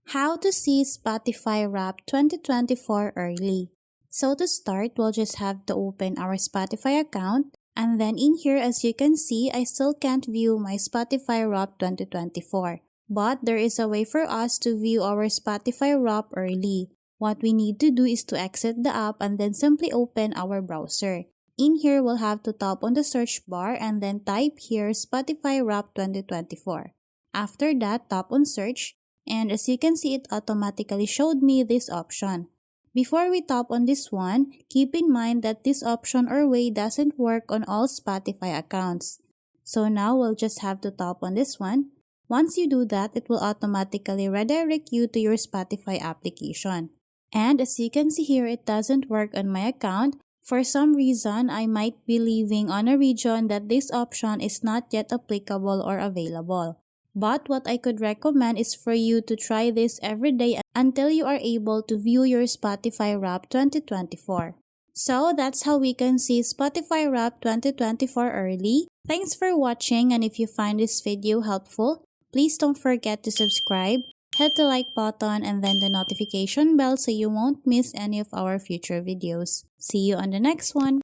How to see Spotify Wrapped 2024 early. So to start, we'll just have to open our Spotify account. And then in here, as you can see, I still can't view my Spotify Wrapped 2024. But there is a way for us to view our Spotify Wrapped early. What we need to do is to exit the app and then simply open our browser. In here, we'll have to tap on the search bar and then type here Spotify Wrapped 2024. After that, tap on search. And as you can see, it automatically showed me this option. Before we tap on this one, keep in mind that this option or way doesn't work on all Spotify accounts. So now we'll just have to tap on this one. Once you do that, it will automatically redirect you to your Spotify application. And as you can see here, it doesn't work on my account. For some reason, I might be living on a region that this option is not yet applicable or available. But what I could recommend is for you to try this every day until you are able to view your Spotify Wrapped 2024. So that's how we can see Spotify Wrapped 2024 early. Thanks for watching, and if you find this video helpful, please don't forget to subscribe, hit the like button and then the notification bell so you won't miss any of our future videos. See you on the next one.